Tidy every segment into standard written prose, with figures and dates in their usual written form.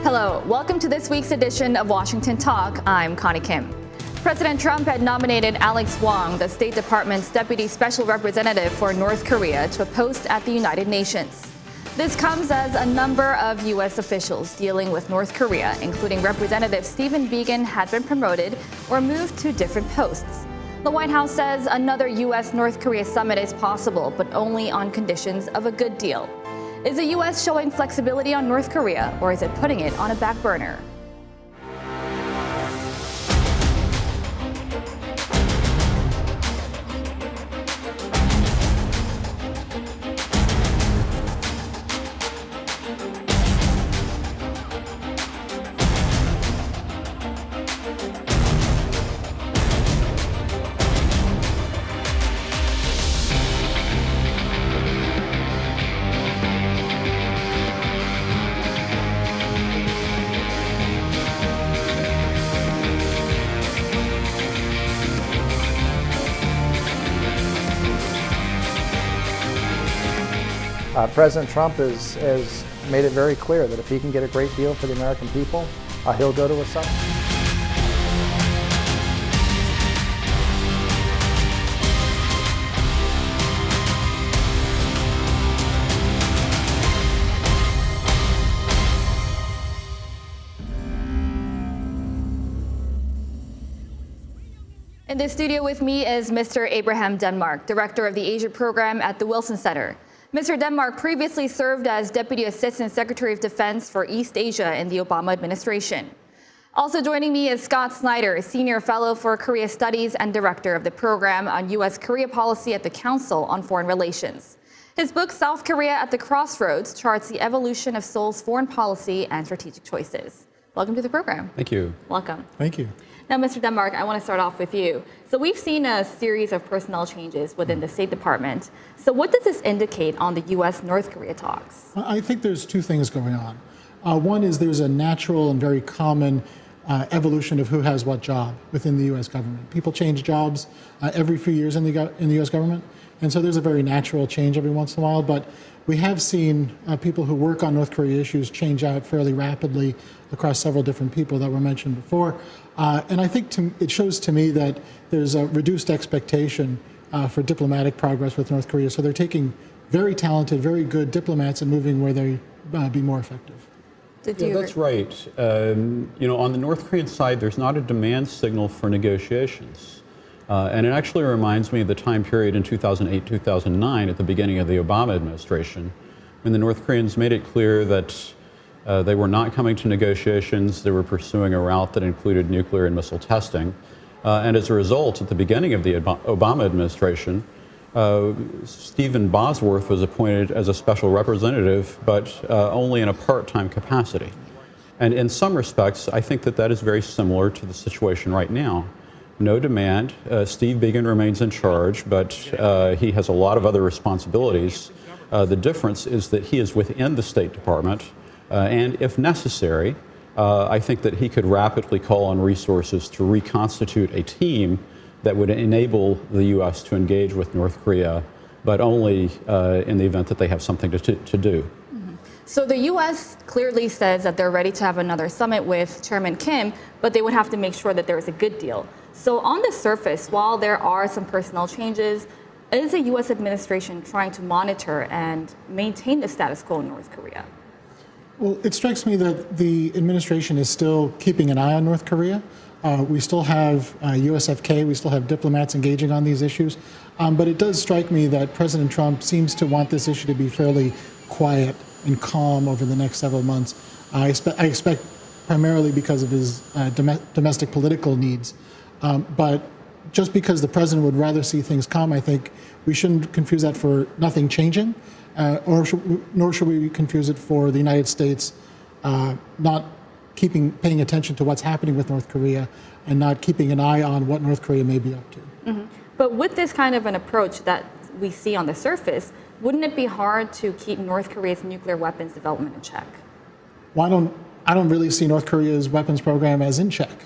Hello, welcome to this week's edition of Washington Talk. I'm Connie Kim. President Trump had nominated Alex Wong, the State Department's Deputy Special Representative for North Korea, to a post at the United Nations. This comes as a number of U.S. officials dealing with North Korea, including Representative Stephen Biegun, had been promoted or moved to different posts. The White House says another U.S.-North Korea summit is possible, but only on conditions of a good deal. Is the U.S. showing flexibility on North Korea, or is it putting it on a back burner? President Trump has made it very clear that if he can get a great deal for the American people, he'll go to a summit. In the studio with me is Mr. Abraham Denmark, Director of the Asia Program at the 윌슨센터. Mr. Denmark previously served as Deputy Assistant Secretary of Defense for East Asia in the Obama administration. Also joining me is Scott Snyder, Senior Fellow for Korea Studies and Director of the Program on U.S.-Korea Policy at the Council on Foreign Relations. His book, South Korea at the Crossroads, charts the evolution of Seoul's foreign policy and strategic choices. Welcome to the program. Thank you. Welcome. Thank you. Now, Mr. Denmark, I want to start off with you. So we've seen a series of personnel changes within the State Department. So what does this indicate on the U.S.-North Korea talks? I think there's two things going on. One is there's a natural and very common evolution of who has what job within the U.S. government. People change jobs every few years in the U.S. government, and so there's a very natural change every once in a while. But we have seen people who work on North Korea issues change out fairly rapidly across several different people that were mentioned before. And I think it shows to me that there's a reduced expectation for diplomatic progress with North Korea. So they're taking very talented, very good diplomats and moving where they be more effective. Yeah, that's right. On the North Korean side, there's not a demand signal for negotiations. And it actually reminds me of the time period in 2008-2009 at the beginning of the Obama administration, when the North Koreans made it clear that they were not coming to negotiations. They were pursuing a route that included nuclear and missile testing. And as a result, at the beginning of the Obama administration, Stephen Bosworth was appointed as a special representative, but only in a part-time capacity. And in some respects, I think that is very similar to the situation right now. No demand. Steve Biegun remains in charge, but he has a lot of other responsibilities. The difference is that he is within the State Department. And if necessary, I think that he could rapidly call on resources to reconstitute a team that would enable the U.S. to engage with North Korea, but only in the event that they have something to do. Mm-hmm. So the U.S. clearly says that they're ready to have another summit with Chairman Kim, but they would have to make sure that there is a good deal. So on the surface, while there are some personnel changes, is the U.S. administration trying to monitor and maintain the status quo in North Korea? Well, it strikes me that the administration is still keeping an eye on North Korea. We still have USFK, we still have diplomats engaging on these issues. But it does strike me that President Trump seems to want this issue to be fairly quiet and calm over the next several months. I expect primarily because of his domestic political needs. But just because the president would rather see things calm, I think we shouldn't confuse that for nothing changing. Nor should we confuse it for the United States not paying attention to what's happening with North Korea and not keeping an eye on what North Korea may be up to. Mm-hmm. But with this kind of an approach that we see on the surface, wouldn't it be hard to keep North Korea's nuclear weapons development in check? Well, I don't really see North Korea's weapons program as in check.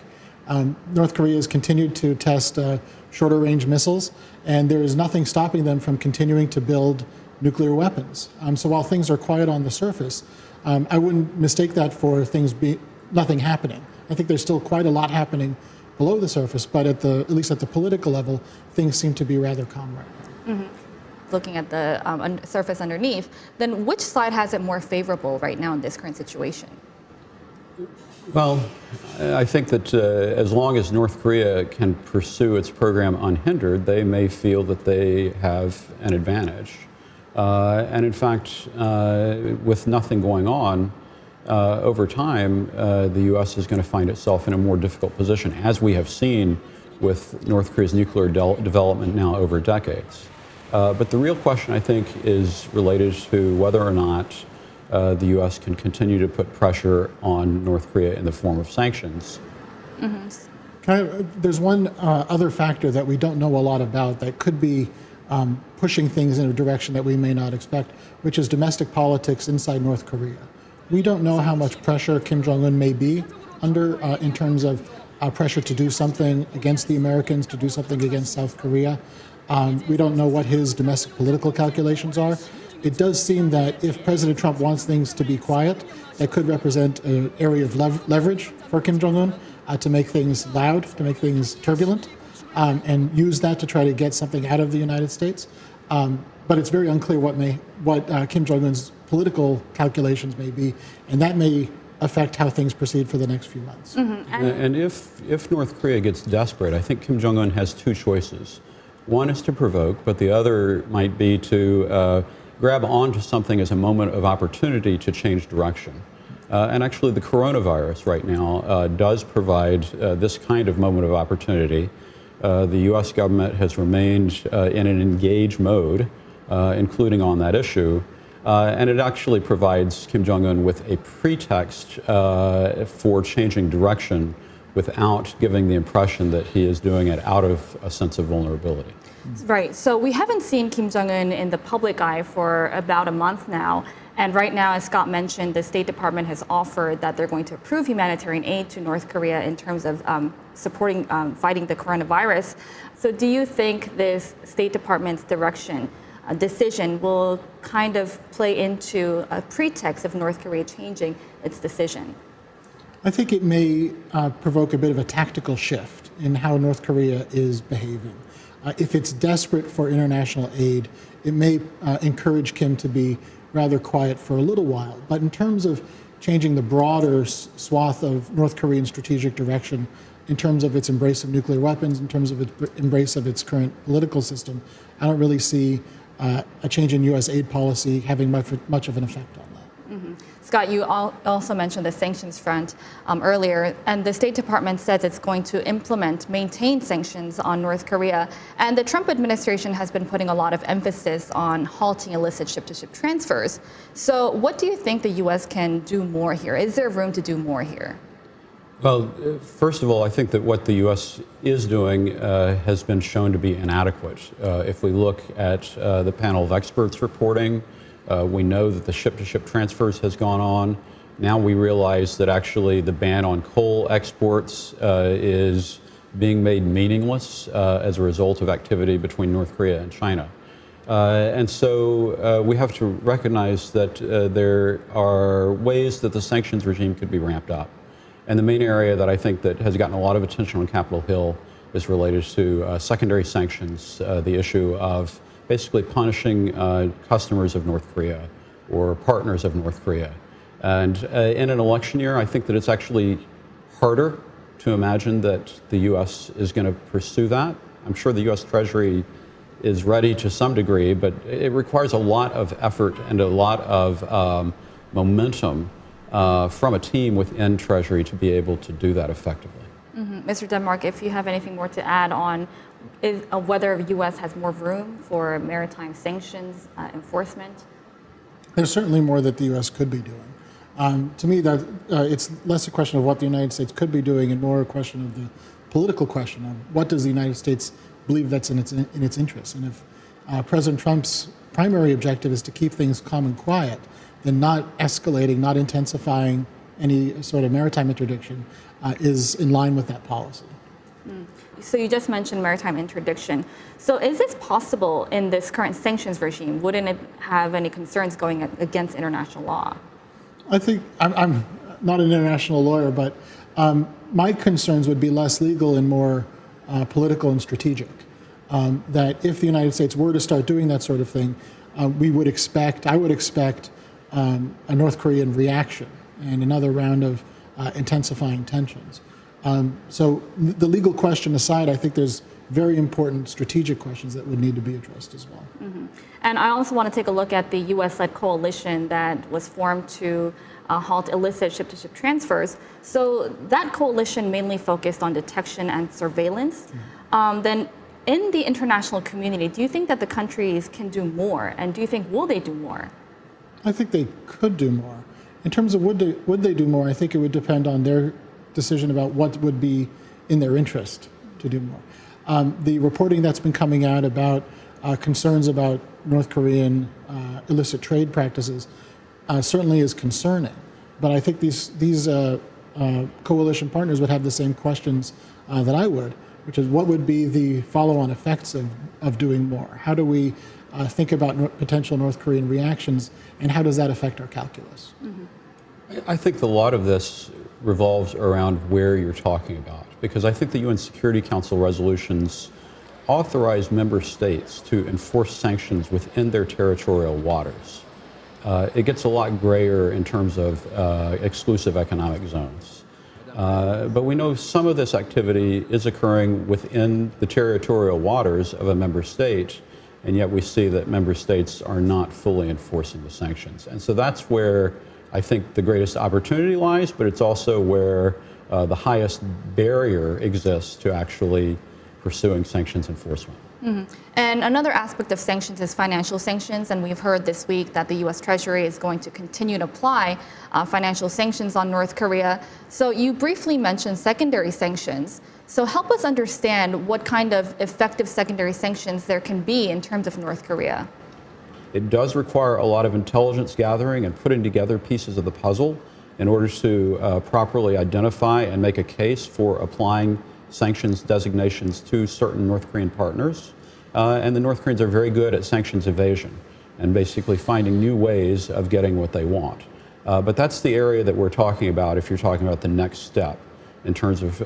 North Korea has continued to test shorter range missiles, and there is nothing stopping them from continuing to build nuclear weapons. So while things are quiet on the surface, I wouldn't mistake that for nothing happening. I think there's still quite a lot happening below the surface, but at least at the political level, things seem to be rather calm right now. Mm-hmm. Looking at the surface underneath, then which side has it more favorable right now in this current situation? Well, I think that as long as North Korea can pursue its program unhindered, they may feel that they have an advantage. And in fact, with nothing going on, over time, the U.S. is going to find itself in a more difficult position, as we have seen with North Korea's nuclear development now over decades. But the real question, I think, is related to whether or not the U.S. can continue to put pressure on North Korea in the form of sanctions. Mm-hmm. There's one other factor that we don't know a lot about that could be pushing things in a direction that we may not expect, which is domestic politics inside North Korea. We don't know how much pressure Kim Jong-un may be under in terms of pressure to do something against the Americans, to do something against South Korea. We don't know what his domestic political calculations are. It does seem that if President Trump wants things to be quiet, that could represent an area of leverage for Kim Jong-un to make things loud, to make things turbulent, and use that to try to get something out of the United States. But it's very unclear what Kim Jong-un's political calculations may be, and that may affect how things proceed for the next few months. Mm-hmm. And if North Korea gets desperate, I think Kim Jong-un has two choices. One is to provoke, but the other might be to grab onto something as a moment of opportunity to change direction. And actually, the coronavirus right now does provide this kind of moment of opportunity. The U.S. government has remained in an engaged mode, including on that issue. And it actually provides Kim Jong-un with a pretext for changing direction without giving the impression that he is doing it out of a sense of vulnerability. Right. So we haven't seen Kim Jong-un in the public eye for about a month now. And right now, as Scott mentioned, the State Department has offered that they're going to approve humanitarian aid to North Korea in terms of supporting fighting the coronavirus. So do you think this State Department's decision will kind of play into a pretext of North Korea changing its decision? I think it may provoke a bit of a tactical shift in how North Korea is behaving. If it's desperate for international aid, it may encourage Kim to be rather quiet for a little while. But in terms of changing the broader swath of North Korean strategic direction, in terms of its embrace of nuclear weapons, in terms of its embrace of its current political system, I don't really see a change in U.S. aid policy having much of an effect on that. Mm-hmm. Scott, you also mentioned the sanctions front earlier, and the State Department says it's going to maintain sanctions on North Korea. And the Trump administration has been putting a lot of emphasis on halting illicit ship-to-ship transfers. So what do you think the U.S. can do more here? Is there room to do more here? Well, first of all, I think that what the U.S. is doing has been shown to be inadequate. If we look at the panel of experts reporting, we know that the ship-to-ship transfers has gone on. Now we realize that actually the ban on coal exports is being made meaningless as a result of activity between North Korea and China. And so we have to recognize that there are ways that the sanctions regime could be ramped up. And the main area that I think that has gotten a lot of attention on Capitol Hill is related to secondary sanctions, the issue of basically punishing customers of North Korea or partners of North Korea. And in an election year, I think that it's actually harder to imagine that the U.S. is going to pursue that. I'm sure the U.S. Treasury is ready to some degree, but it requires a lot of effort and a lot of momentum from a team within Treasury to be able to do that effectively. Mm-hmm. Mr. Denmark, if you have anything more to add on whether the U.S. has more room for maritime sanctions enforcement? There's certainly more that the U.S. could be doing. To me, that it's less a question of what the United States could be doing and more a question of the political question of what does the United States believe that's in its interest. And if President Trump's primary objective is to keep things calm and quiet, then not escalating, not intensifying any sort of maritime interdiction is in line with that policy. So you just mentioned maritime interdiction. So is this possible in this current sanctions regime? Wouldn't it have any concerns going against international law? I think I'm not an international lawyer, but my concerns would be less legal and more political and strategic. That if the United States were to start doing that sort of thing, I would expect a North Korean reaction and another round of intensifying tensions. So the legal question aside, I think there's very important strategic questions that would need to be addressed as well. Mm-hmm. And I also want to take a look at the U.S.-led coalition that was formed to halt illicit ship-to-ship transfers. So that coalition mainly focused on detection and surveillance. Then in the international community, do you think that the countries can do more? And do you think, will they do more? I think they could do more. In terms of would they do more, I think it would depend on their decision about what would be in their interest to do more. The reporting that's been coming out about concerns about North Korean illicit trade practices certainly is concerning. But I think these coalition partners would have the same questions that I would, which is what would be the follow-on effects of doing more? How do we think about potential North Korean reactions, and how does that affect our calculus? I think a lot of this revolves around where you're talking about, because I think the UN Security Council resolutions authorize member states to enforce sanctions within their territorial waters. It gets a lot grayer in terms of exclusive economic zones. But we know some of this activity is occurring within the territorial waters of a member state, and yet we see that member states are not fully enforcing the sanctions. And so that's where I think the greatest opportunity lies, but it's also where the highest barrier exists to actually pursuing sanctions enforcement. And another aspect of sanctions is financial sanctions, and we've heard this week that the U.S. Treasury is going to continue to apply financial sanctions on North Korea. So you briefly mentioned secondary sanctions. So help us understand what kind of effective secondary sanctions there can be in terms of North Korea. It does require a lot of intelligence gathering and putting together pieces of the puzzle in order to properly identify and make a case for applying sanctions designations to certain North Korean partners. And the North Koreans are very good at sanctions evasion and basically finding new ways of getting what they want. But that's the area that we're talking about if you're talking about the next step in terms of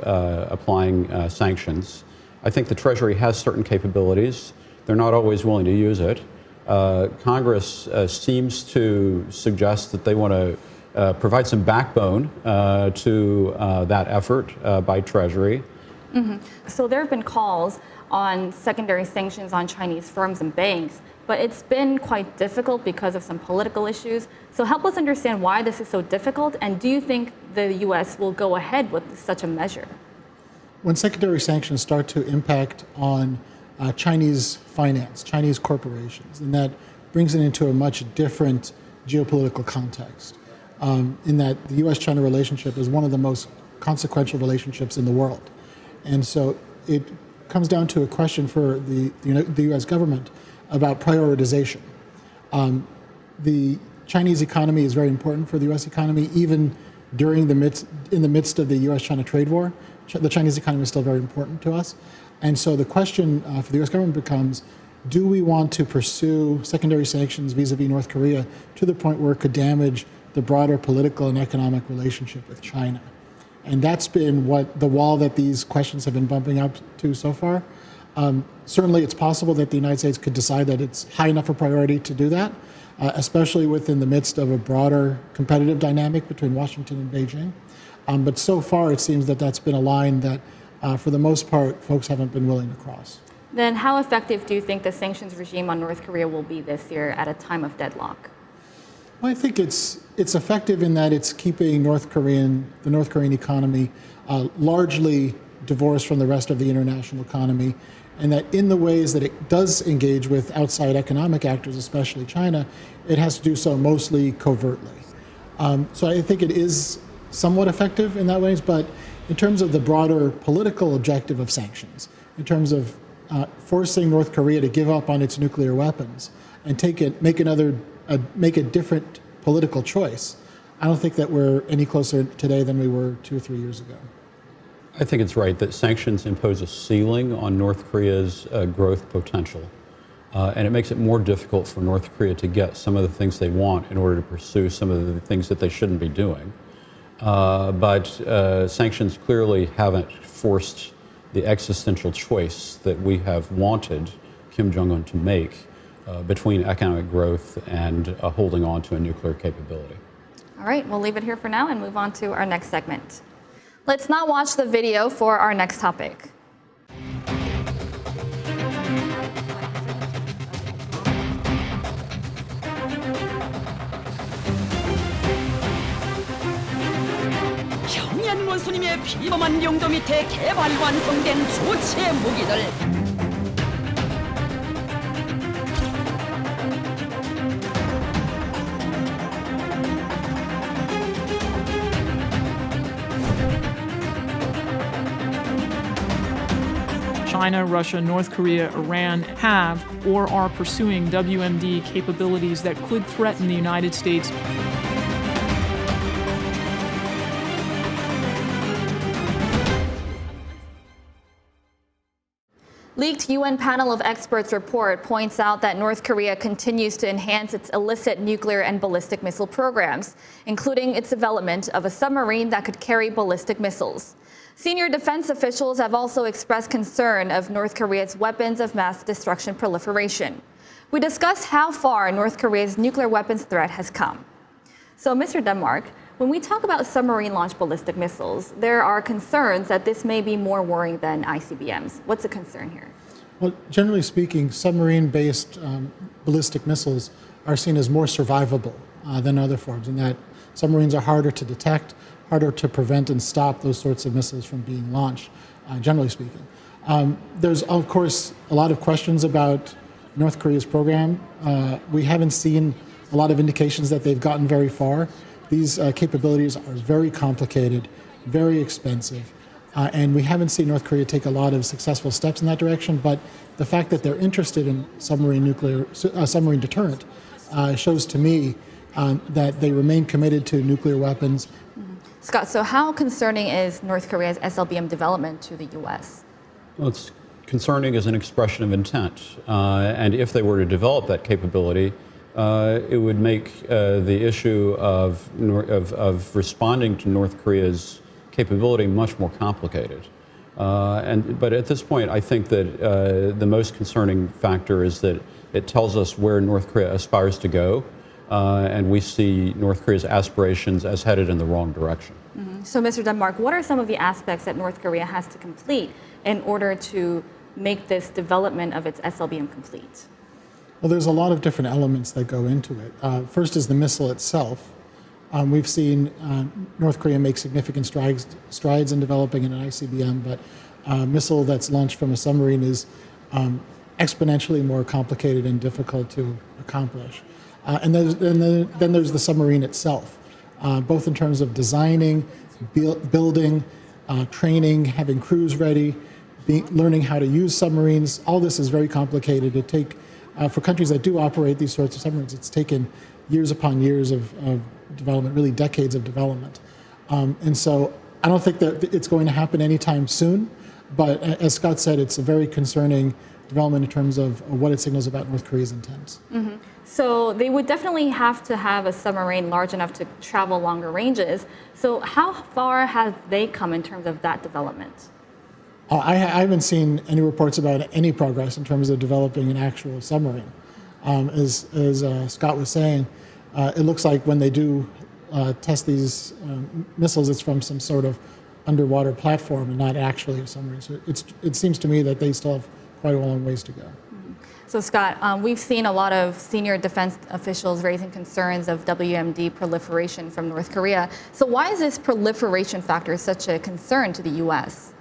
applying sanctions. I think the Treasury has certain capabilities. They're not always willing to use it. Congress seems to suggest that they want to provide some backbone to that effort by Treasury. So there have been calls on secondary sanctions on Chinese firms and banks, but it's been quite difficult because of some political issues. So help us understand why this is so difficult, and do you think the U.S. will go ahead with such a measure? When secondary sanctions start to impact on Chinese finance, Chinese corporations, and that brings it into a much different geopolitical context, in that the U.S.-China relationship is one of the most consequential relationships in the world. And so it comes down to a question for the U.S. government about prioritization. The Chinese economy is very important for the U.S. economy, even in the midst of the U.S.-China trade war. The Chinese economy is still very important to us. And so the question for the U.S. government becomes, do we want to pursue secondary sanctions vis-a-vis North Korea to the point where it could damage the broader political and economic relationship with China? And that's been the wall that these questions have been bumping up to so far. Certainly it's possible that the United States could decide that it's high enough a priority to do that, especially within the midst of a broader competitive dynamic between Washington and Beijing. But so far it seems that that's been a line that, for the most part, folks haven't been willing to cross. Then how effective do you think the sanctions regime on North Korea will be this year at a time of deadlock? Well, I think it's effective in that it's keeping the North Korean economy largely divorced from the rest of the international economy, and that in the ways that it does engage with outside economic actors, especially China, it has to do so mostly covertly. So I think it is somewhat effective in that ways, but in terms of the broader political objective of sanctions, in terms of forcing North Korea to give up on its nuclear weapons and make a different political choice, I don't think that we're any closer today than we were 2 or 3 years ago. I think it's right that sanctions impose a ceiling on North Korea's growth potential. And it makes it more difficult for North Korea to get some of the things they want in order to pursue some of the things that they shouldn't be doing. But sanctions clearly haven't forced the existential choice that we have wanted Kim Jong-un to make between economic growth and holding on to a nuclear capability. All right, we'll leave it here for now and move on to our next segment. Let's now watch the video for our next topic. 평양 원수님의 비범한 용도 밑에 개발 완성된 조치의 무기들. China, Russia, North Korea, Iran have or are pursuing WMD capabilities that could threaten the United States. Leaked UN panel of experts report points out that North Korea continues to enhance its illicit nuclear and ballistic missile programs, including its development of a submarine that could carry ballistic missiles. Senior defense officials have also expressed concern of North Korea's weapons of mass destruction proliferation. We discuss how far North Korea's nuclear weapons threat has come. So, Mr. Denmark, when we talk about submarine-launched ballistic missiles, there are concerns that this may be more worrying than ICBMs. What's the concern here? Well, generally speaking, submarine-based ballistic missiles are seen as more survivable than other forms, in that submarines are harder to detect, harder to prevent and stop those sorts of missiles from being launched, generally speaking. There's, of course, a lot of questions about North Korea's program. We haven't seen a lot of indications that they've gotten very far. These capabilities are very complicated, very expensive, and we haven't seen North Korea take a lot of successful steps in that direction. But the fact that they're interested in submarine deterrent shows to me that they remain committed to nuclear weapons. Scott, so how concerning is North Korea's SLBM development to the U.S.? Well, it's concerning as an expression of intent. And if they were to develop that capability, it would make the issue of responding to North Korea's capability much more complicated. But at this point, I think that the most concerning factor is that it tells us where North Korea aspires to go, and we see North Korea's aspirations as headed in the wrong direction. Mm-hmm. So, Mr. Denmark, what are some of the aspects that North Korea has to complete in order to make this development of its SLBM complete? Well, there's a lot of different elements that go into it. First is the missile itself. We've seen North Korea make significant strides in developing an ICBM, but a missile that's launched from a submarine is exponentially more complicated and difficult to accomplish. And then there's the submarine itself, both in terms of designing, building, training, having crews ready, learning how to use submarines. All this is very complicated. It take for countries that do operate these sorts of submarines, it's taken years upon years of development, really decades of development. And so I don't think that it's going to happen anytime soon, but as Scott said, it's a very concerning development in terms of what it signals about North Korea's intent. Mm-hmm. So they would definitely have to have a submarine large enough to travel longer ranges. So how far have they come in terms of that development? I haven't seen any reports about any progress in terms of developing an actual submarine. As Scott was saying, it looks like when they do test these missiles, it's from some sort of underwater platform and not actually a submarine. So it seems to me that they still have quite a long ways to go. So Scott, we've seen a lot of senior defense officials raising concerns of WMD proliferation from North Korea. So why is this proliferation factor such a concern to the U.S.?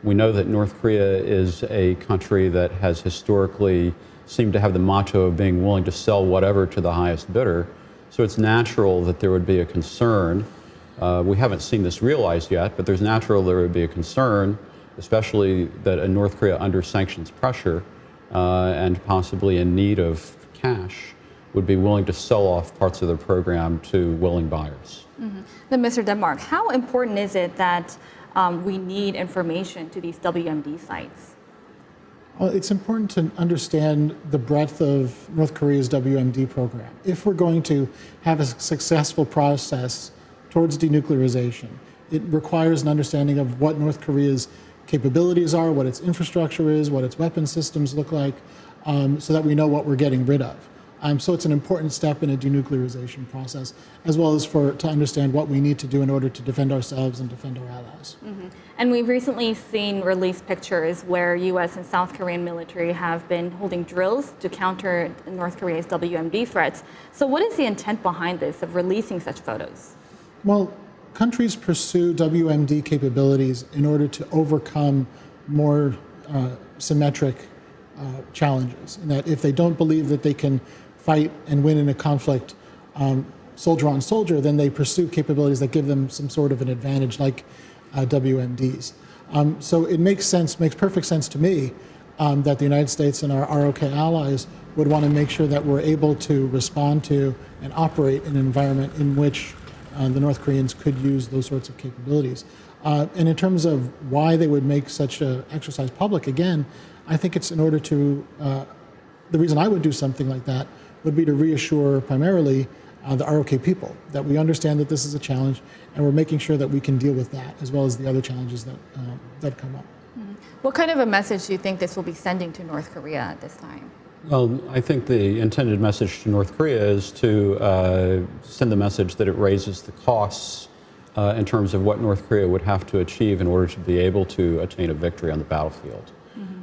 We know that North Korea is a country that has historically seemed to have the motto of being willing to sell whatever to the highest bidder. So it's natural that there would be a concern. We haven't seen this realized yet, but there's natural there would be a concern, especially that a North Korea under sanctions pressure and possibly in need of cash would be willing to sell off parts of their program to willing buyers. Mm-hmm. Then, Mr. Denmark, how important is it that we need information to these WMD sites? Well, it's important to understand the breadth of North Korea's WMD program. If we're going to have a successful process towards denuclearization, it requires an understanding of what North Korea's capabilities are, what its infrastructure is, what its weapon systems look like, so that we know what we're getting rid of. So it's an important step in a denuclearization process, as well as to understand what we need to do in order to defend ourselves and defend our allies. Mm-hmm. And we've recently seen released pictures where U.S. and South Korean military have been holding drills to counter North Korea's WMD threats. So what is the intent behind this, of releasing such photos? Well, countries pursue WMD capabilities in order to overcome more symmetric challenges. And that if they don't believe that they can fight and win in a conflict soldier on soldier, then they pursue capabilities that give them some sort of an advantage, like WMDs. So it makes perfect sense to me that the United States and our ROK allies would want to make sure that we're able to respond to and operate in an environment in which the North Koreans could use those sorts of capabilities. And in terms of why they would make such an exercise public, again, I think it's in order to, the reason I would do something like that would be to reassure primarily the ROK people that we understand that this is a challenge, and we're making sure that we can deal with that as well as the other challenges that come up. Mm-hmm. What kind of a message do you think this will be sending to North Korea at this time? Well, I think the intended message to North Korea is to send the message that it raises the costs in terms of what North Korea would have to achieve in order to be able to attain a victory on the battlefield.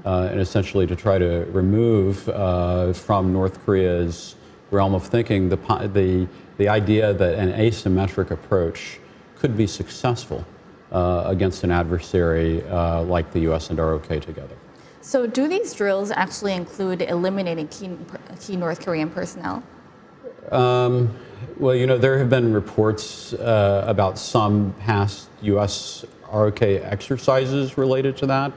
And essentially to try to remove from North Korea's realm of thinking the idea that an asymmetric approach could be successful against an adversary like the U.S. and ROK together. So do these drills actually include eliminating key North Korean personnel? Well, you know, there have been reports about some past U.S. ROK exercises related to that.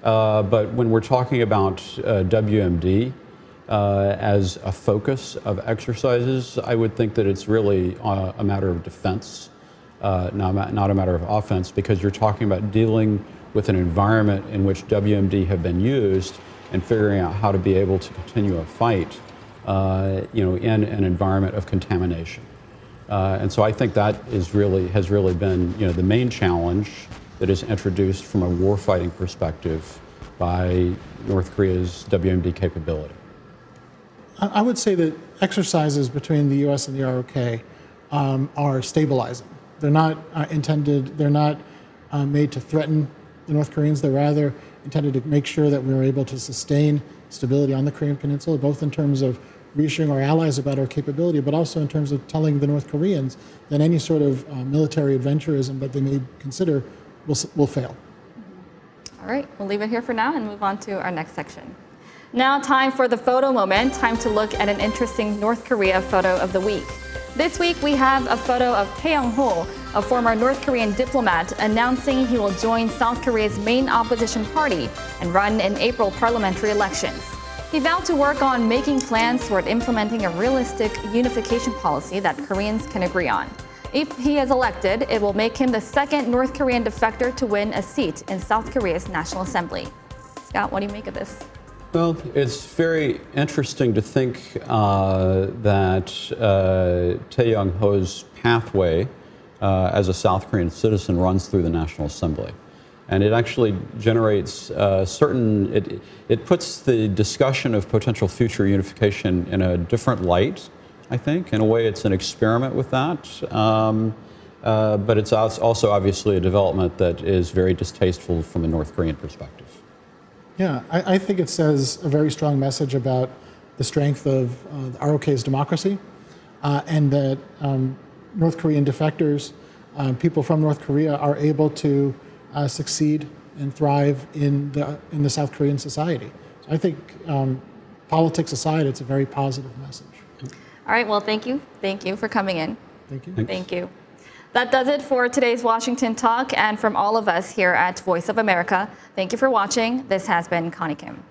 But when we're talking about WMD as a focus of exercises, I would think that it's really a matter of defense, not a matter of offense, because you're talking about dealing with an environment in which WMD have been used and figuring out how to be able to continue a fight, in an environment of contamination. And so I think that has really been, the main challenge that is introduced from a warfighting perspective by North Korea's WMD capability. I would say that exercises between the U.S. and the ROK are stabilizing. They're not made to threaten the North Koreans. They're rather intended to make sure that we're able to sustain stability on the Korean Peninsula, both in terms of reassuring our allies about our capability, but also in terms of telling the North Koreans that any sort of military adventurism that they may consider will fail. All right, we'll leave it here for now and move on to our next section. Now, time for the photo moment. Time to look at an interesting North Korea photo of the week. This week, we have a photo of Tae Young-ho, a former North Korean diplomat, announcing he will join South Korea's main opposition party and run in April parliamentary elections. He vowed to work on making plans toward implementing a realistic unification policy that Koreans can agree on. If he is elected, it will make him the second North Korean defector to win a seat in South Korea's National Assembly. Scott, what do you make of this? Well, it's very interesting to think that Tae Young-ho's pathway as a South Korean citizen runs through the National Assembly. And it actually generates it puts the discussion of potential future unification in a different light, I think. In a way, it's an experiment with that. But it's also obviously a development that is very distasteful from a North Korean perspective. Yeah, I think it says a very strong message about the strength of the ROK's democracy, and that North Korean defectors, people from North Korea, are able to succeed and thrive in the South Korean society. So I think, politics aside, it's a very positive message. All right, well, thank you. Thank you for coming in. Thank you. Thanks. Thank you. That does it for today's Washington Talk, and from all of us here at Voice of America, thank you for watching. This has been Connie Kim.